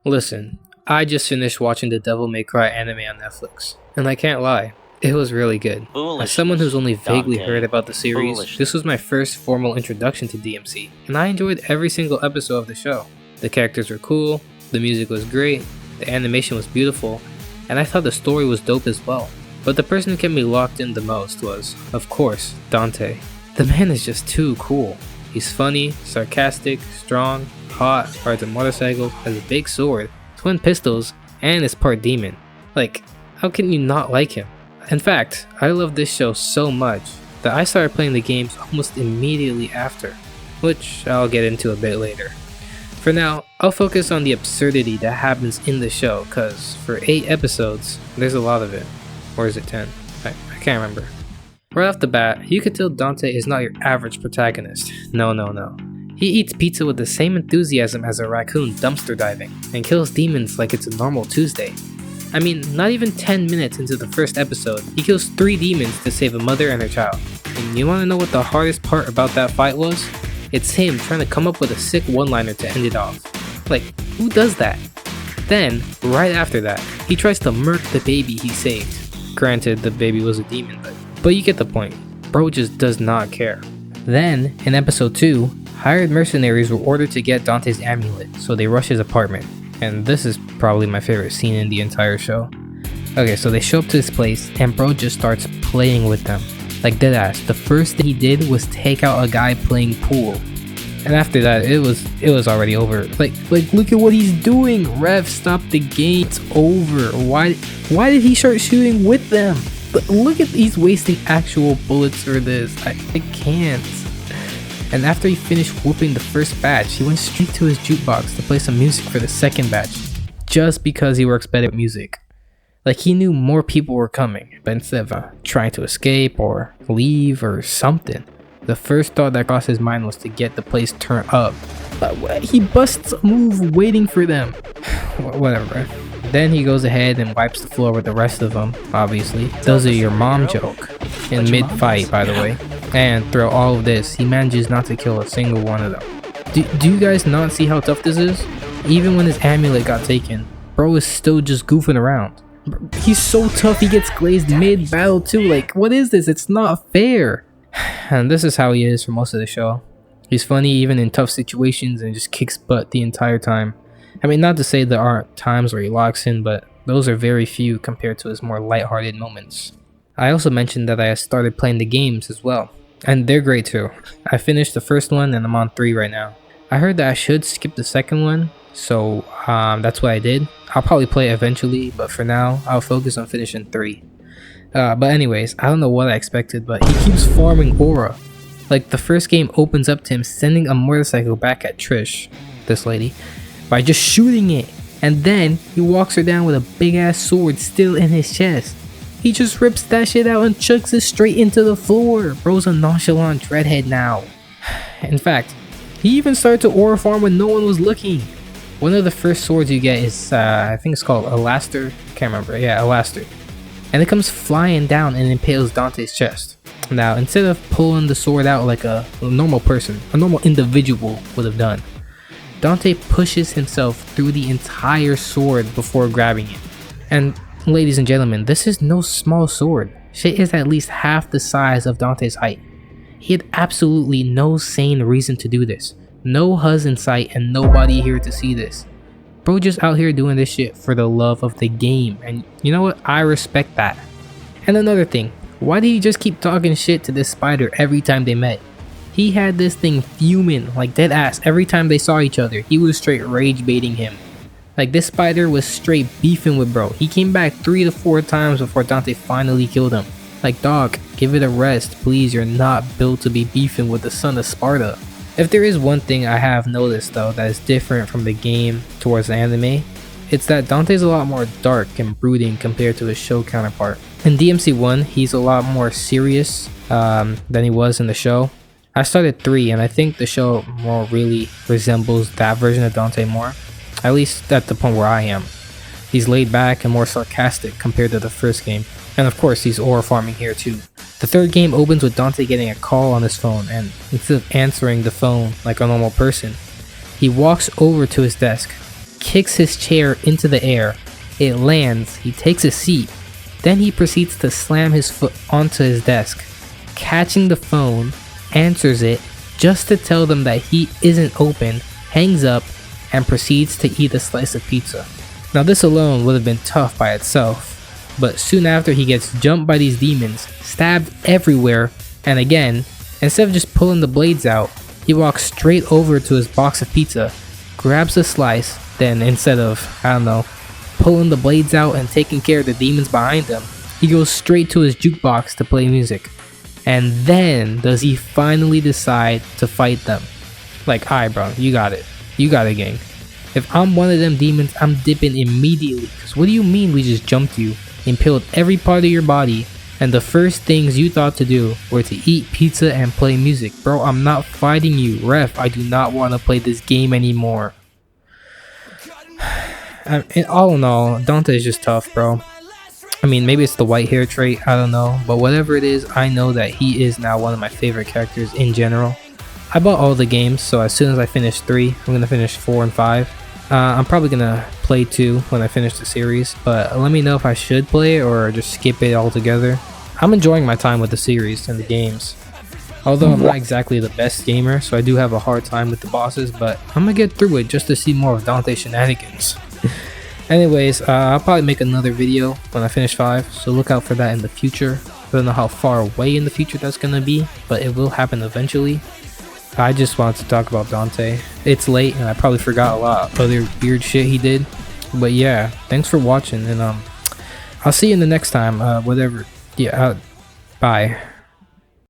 Listen, I just finished watching the Devil May Cry anime on Netflix, and I can't lie, it was really good. As someone who's only vaguely heard about the series, this was my first formal introduction to DMC, and I enjoyed every single episode of the show. The characters were cool, the music was great, the animation was beautiful, and I thought the story was dope as well. But the person who kept me locked in the most was, of course, Dante. The man is just too cool. He's funny, sarcastic, strong, hot, rides a motorcycle, has a big sword, twin pistols, and is part demon. Like, how can you not like him? In fact, I love this show so much that I started playing the games almost immediately after, which I'll get into a bit later. For now, I'll focus on the absurdity that happens in the show, cause for 8 episodes, there's a lot of it. Or is it 10? I can't remember. Right off the bat, you could tell Dante is not your average protagonist. No. He eats pizza with the same enthusiasm as a raccoon dumpster diving, and kills demons like it's a normal Tuesday. I mean, not even 10 minutes into the first episode, he kills 3 demons to save a mother and her child. And you wanna know what the hardest part about that fight was? It's him trying to come up with a sick one-liner to end it off. Like, who does that? Then, right after that, he tries to murk the baby he saved. Granted, the baby was a demon, but you get the point. Bro just does not care. Then, in episode 2, hired mercenaries were ordered to get Dante's amulet, so they rush his apartment. And this is probably my favorite scene in the entire show. Okay, so they show up to his place, and bro just starts playing with them. Like deadass, the first thing he did was take out a guy playing pool. And after that, it was already over. Like look at what he's doing. Rev, stop the game. It's over. Why did he start shooting with them? Look at, he's wasting actual bullets for this. I can't. And after he finished whooping the first batch, he went straight to his jukebox to play some music for the second batch, just because he works better at music. Like, he knew more people were coming, but instead of trying to escape or leave or something, the first thought that crossed his mind was to get the place turned up. But he busts a move waiting for them. Whatever. Then he goes ahead and wipes the floor with the rest of them, obviously. Does a your mom joke in mid-fight, by the way. And through all of this, he manages not to kill a single one of them. Do you guys not see how tough this is? Even when his amulet got taken, bro is still just goofing around. He's so tough, he gets glazed mid-battle too. Like, what is this? It's not fair. And this is how he is for most of the show. He's funny even in tough situations and just kicks butt the entire time. I mean, not to say there aren't times where he locks in, but those are very few compared to his more lighthearted moments. I also mentioned that I started playing the games as well, and they're great too. I finished the first one and I'm on 3 right now. I heard that I should skip the second one, so that's what I did. I'll probably play it eventually, but for now, I'll focus on finishing 3. But anyways, I don't know what I expected, but he keeps farming aura. Like, the first game opens up to him sending a motorcycle back at Trish, this lady, by just shooting it. And then he walks her down with a big ass sword still in his chest. He just rips that shit out and chucks it straight into the floor. Bro's a nonchalant dreadhead now. In fact, he even started to aura farm when no one was looking. One of the first swords you get is, I think it's called Alaster. Can't remember. Yeah, Alaster. And it comes flying down and impales Dante's chest. Now, instead of pulling the sword out like a normal person, a normal individual would have done, Dante pushes himself through the entire sword before grabbing it. And ladies and gentlemen, this is no small sword. Shit is at least half the size of Dante's height. He had absolutely no sane reason to do this. No huz in sight and nobody here to see this. Bro just out here doing this shit for the love of the game, and you know what? I respect that. And another thing, why did he just keep talking shit to this spider every time they met? He had this thing fuming like dead ass every time they saw each other. He was straight rage baiting him. Like, this spider was straight beefing with bro. He came back 3 to 4 times before Dante finally killed him. Like, dog, give it a rest, please. You're not built to be beefing with the son of Sparda. If there is one thing I have noticed though that is different from the game towards the anime, it's that Dante's a lot more dark and brooding compared to his show counterpart. In DMC 1, he's a lot more serious than he was in the show. I started 3 and I think the show more really resembles that version of Dante more, at least at the point where I am. He's laid back and more sarcastic compared to the first game, and of course he's aura farming here too. The third game opens with Dante getting a call on his phone, and instead of answering the phone like a normal person, he walks over to his desk, kicks his chair into the air. It lands, he takes a seat, then he proceeds to slam his foot onto his desk, catching the phone, answers it just to tell them that he isn't open, hangs up, and proceeds to eat a slice of pizza. Now this alone would have been tough by itself, but soon after he gets jumped by these demons, stabbed everywhere, and again, instead of just pulling the blades out, he walks straight over to his box of pizza, grabs a slice, then instead of, I don't know, pulling the blades out and taking care of the demons behind him, he goes straight to his jukebox to play music. And then does he finally decide to fight them. Like, alright bro, you got it. You got it, gang. If I'm one of them demons, I'm dipping immediately. Cause what do you mean we just jumped you, impaled every part of your body, and the first things you thought to do were to eat pizza and play music? Bro, I'm not fighting you. Ref, I do not want to play this game anymore. All in all, Dante is just tough, bro. I mean, maybe it's the white hair trait, I don't know. But whatever it is, I know that he is now one of my favorite characters in general. I bought all the games, so as soon as I finish 3, I'm going to finish 4 and 5. I'm probably going to play 2 when I finish the series, but let me know if I should play it or just skip it altogether. I'm enjoying my time with the series and the games. Although I'm not exactly the best gamer, so I do have a hard time with the bosses, but I'm going to get through it just to see more of Dante shenanigans. Anyways, I'll probably make another video when I finish 5, so look out for that in the future. I don't know how far away in the future that's going to be, but it will happen eventually. I just wanted to talk about Dante. It's late and I probably forgot a lot of other weird shit he did. But yeah, thanks for watching, and I'll see you in the next time. Whatever. Yeah, bye.